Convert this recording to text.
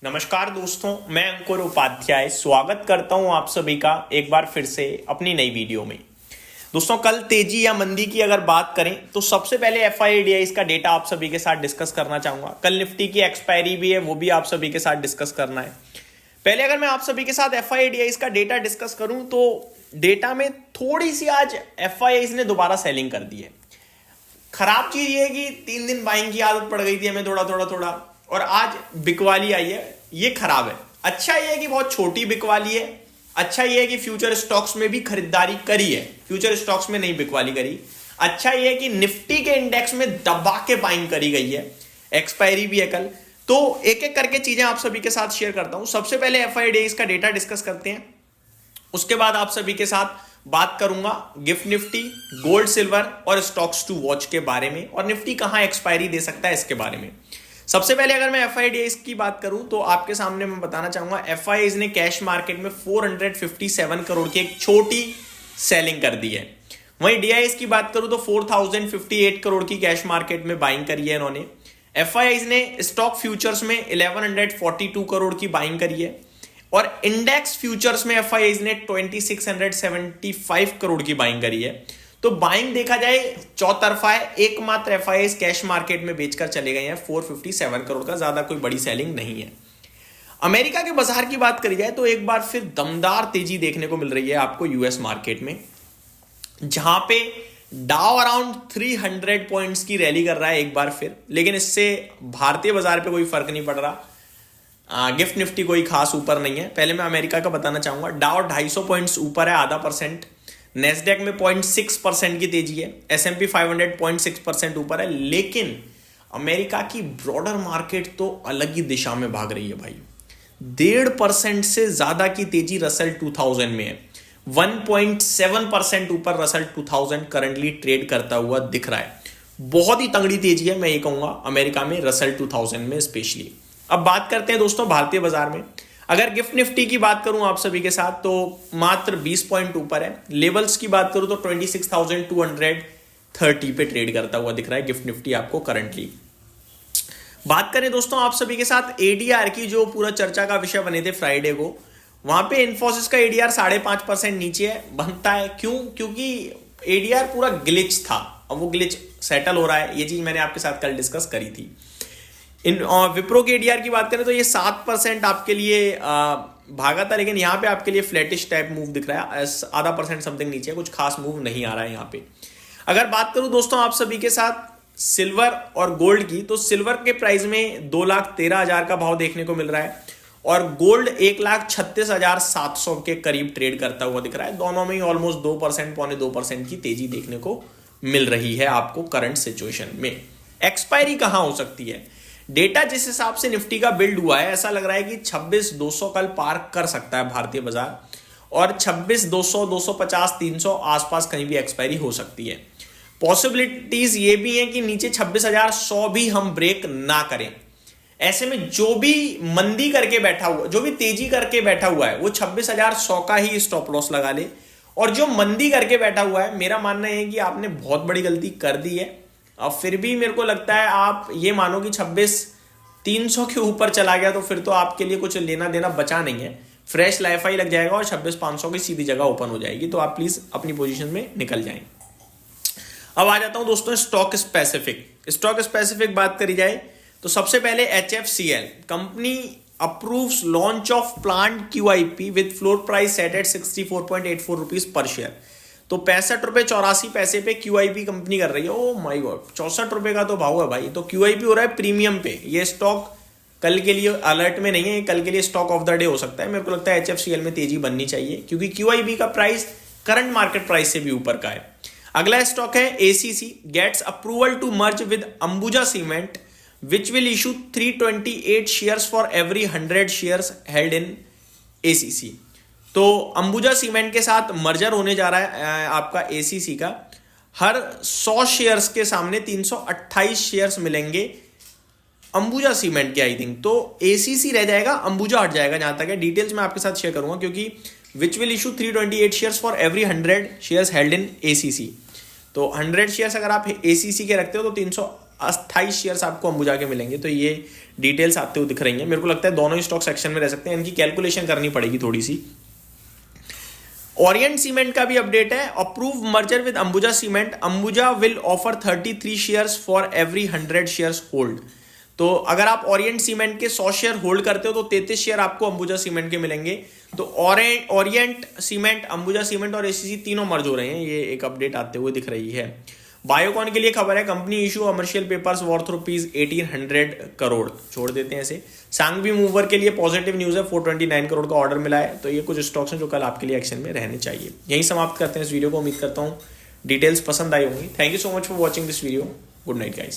नमस्कार दोस्तों, मैं अंकुर उपाध्याय स्वागत करता हूं आप सभी का एक बार फिर से अपनी नई वीडियो में। दोस्तों, कल तेजी या मंदी की अगर बात करें तो सबसे पहले एफआईडीआईज का डेटा आप सभी के साथ डिस्कस करना चाहूंगा। कल निफ्टी की एक्सपायरी भी है, वो भी आप सभी के साथ डिस्कस करना है। पहले अगर मैं आप सभी के साथ एफआईडीआईज का डेटा डिस्कस करूं तो डेटा में थोड़ी सी आज एफआईआईज ने दोबारा सेलिंग कर दी है। खराब चीज ये है कि 3 दिन बाइंग की आदत पड़ गई थी हमें थोड़ा और आज बिकवाली आई है, ये खराब है। अच्छा ये है कि बहुत छोटी बिकवाली है। अच्छा ये है कि फ्यूचर स्टॉक्स में भी खरीदारी करी है, फ्यूचर स्टॉक्स में नहीं बिकवाली करी। अच्छा ये है कि निफ्टी के इंडेक्स में दबा के बाइंग करी गई है, एक्सपायरी भी है कल। तो एक एक करके चीजें आप सभी के साथ शेयर करता हूं। सबसे पहले एफआईडीआईज का डेटा डिस्कस करते हैं, उसके बाद आप सभी के साथ बात करूंगा गिफ्ट निफ्टी, गोल्ड सिल्वर और स्टॉक्स टू वॉच के बारे में, और निफ्टी कहां एक्सपायरी दे सकता है इसके बारे में। सबसे पहले अगर मैं एफआईडीआईज की बात करूं तो आपके सामने मैं बताना चाहूंगा एफआईआईज ने कैश मार्केट में 457 करोड़ की एक छोटी सेलिंग कर दी है। वहीं डीआईएस की बात करूं तो 4058 करोड़ की कैश मार्केट में बाइंग करी है इन्होंने। एफआईआईज ने स्टॉक फ्यूचर्स में 1142 करोड़ की बाइंग करी है और इंडेक्स फ्यूचर्स में एफआईआईज ने 2675 करोड़ की बाइंग करी है। तो बाइंग देखा जाए चौतरफा है, एकमात्र एफआईआईज कैश मार्केट में बेचकर चले गए हैं 457 करोड़ का, ज्यादा कोई बड़ी सेलिंग नहीं है। अमेरिका के बाजार की बात करी जाए तो एक बार फिर दमदार तेजी देखने को मिल रही है आपको यूएस मार्केट में, जहां पे डाउ अराउंड 300 पॉइंट्स की रैली कर रहा है एक बार फिर, लेकिन इससे भारतीय बाजार पे कोई फर्क नहीं पड़ रहा। गिफ्ट निफ्टी कोई खास ऊपर नहीं है। पहले मैं अमेरिका का बताना चाहूंगा, डाउ 250 पॉइंट्स ऊपर है, आधा परसेंट। नेस्डेक में 0.6% की तेजी है, S&P 500 0.6% ऊपर है। लेकिन अमेरिका की ब्रॉडर मार्केट तो अलग ही दिशा में भाग रही है भाई। 1.5% से ज्यादा की तेजी रसल 2000 में है। 1.7% ऊपर रसल 2000 करंटली ट्रेड करता हुआ दिख रहा है। बहुत ही तगड़ी तेजी है, मैं ये कहूंगा अमेरिका में रसल 2000 में स्पेशली। अब बात करते हैं दोस्तों भारतीय बाजार में। अगर गिफ्ट निफ्टी की बात करूं आप सभी के साथ तो मात्र 20 पॉइंट ऊपर है। लेवल्स की बात करूं तो 26,230 पे ट्रेड करता हुआ दिख रहा है गिफ्ट निफ्टी आपको करंटली। बात करें दोस्तों आप सभी के साथ एडीआर की, जो पूरा चर्चा का विषय बने थे फ्राइडे को, वहां पे इन्फोसिस का एडीआर 5.5% नीचे है। बनता है क्यों? क्योंकि एडीआर पूरा ग्लिच था, अब वो ग्लिच सेटल हो रहा है। ये चीज मैंने आपके साथ कल डिस्कस करी थी। इन विप्रो के एडीआर की बात करें तो ये 7% आपके लिए भागा था, लेकिन यहाँ पे आपके लिए फ्लैटिश टाइप मूव दिख रहा है, आधा परसेंट समथिंग नीचे, कुछ खास मूव नहीं आ रहा है यहाँ पे। अगर बात करूं दोस्तों आप सभी के साथ सिल्वर और गोल्ड की, तो सिल्वर के प्राइस में 2,13,000 का भाव देखने को मिल रहा है और गोल्ड 1,36,700 के करीब ट्रेड करता हुआ दिख रहा है। दोनों में ही ऑलमोस्ट 2%, 2.25% की तेजी देखने को मिल रही है आपको करंट सिचुएशन में। एक्सपायरी कहां हो सकती है? डेटा जिस हिसाब से निफ्टी का बिल्ड हुआ है, ऐसा लग रहा है कि 26,200 कल पार कर सकता है भारतीय बाजार, और 26,200, 250, 300 आसपास कहीं भी एक्सपायरी हो सकती है। पॉसिबिलिटीज ये भी हैं कि नीचे 26,100 भी हम ब्रेक ना करें। ऐसे में जो भी मंदी करके बैठा हुआ, जो भी तेजी करके बैठा हुआ है, वो 26,100 का ही स्टॉप लॉस लगा ले। और जो मंदी करके बैठा हुआ है, मेरा मानना है कि आपने बहुत बड़ी गलती कर दी है। अब फिर भी मेरे को लगता है आप ये मानो कि 26,300 के ऊपर चला गया तो फिर तो आपके लिए कुछ लेना देना बचा नहीं है। फ्रेश लाइफ आई लग जाएगा और 26,500 की सीधी जगह ओपन हो जाएगी, तो आप प्लीज अपनी पोजीशन में निकल जाएं। अब आ जाता हूं दोस्तों स्टॉक स्पेसिफिक बात करी जाए तो सबसे पहले HFCL company approves launch of plant QIP with floor price set at 64.84 rupees per share. तो 65.84 पे QIP कंपनी कर रही है। ओ माय गॉड, 64 का तो भाव है भाई। तो QIP हो रहा है प्रीमियम पे। ये स्टॉक कल के लिए अलर्ट में नहीं है, कल के लिए स्टॉक ऑफ द डे हो सकता है। मेरे को लगता है HFCL में तेजी बननी चाहिए क्योंकि QIP का प्राइस करंट मार्केट प्राइस से भी ऊपर का है। अगला स्टॉक है ACC gets approval to merge with Ambuja cement which will issue 328 shares for every 100 shares held in ACC। तो अंबुजा सीमेंट के साथ मर्जर होने जा रहा है आपका ACC का। हर 100 शेयर्स के सामने 328 शेयर्स मिलेंगे अंबुजा सीमेंट के, आई थिंक। तो ACC रह जाएगा, अंबुजा हट जाएगा। जहां तक है डिटेल्स मैं आपके साथ शेयर करूंगा, क्योंकि विच will issue 328 shares for every 100 shares held in ACC। तो 100 शेयर्स अगर आप ACC के रखते हो तो 28 शेयर्स आपको अंबुजा के मिलेंगे। तो ये डिटेल्स आते हुए दिख रही हैं। मेरे को लगता है दोनों ही स्टॉक सेक्शन में रह सकते हैं, इनकी कैलकुलेशन करनी पड़ेगी थोड़ी सी। ओरिएंट सीमेंट का भी अपडेट है। Approve merger with Ambuja cement, Ambuja will offer 33 shares for every 100 shares hold. तो अगर आप ओरिएंट सीमेंट के 100 शेयर होल्ड करते हो तो 33 शेयर आपको अंबुजा सीमेंट के मिलेंगे। तो ओरिएंट सीमेंट, अंबुजा सीमेंट और एसीसी तीनों मर्ज हो रहे हैं, ये एक अपडेट आते हुए दिख रही है। बायोकॉन के लिए खबर है, company issue commercial papers worth ₹1800 crore. छोड़ देते हैं ऐसे। सांगवी मूवर के लिए पॉजिटिव न्यूज है, 429 करोड़ का ऑर्डर मिला है। तो ये कुछ स्टॉक्स हैं जो कल आपके लिए एक्शन में रहने चाहिए। यही समाप्त करते हैं इस वीडियो को। उम्मीद करता हूँ डिटेल्स पसंद आई होंगी। Thank you so much for watching this video. Good night guys.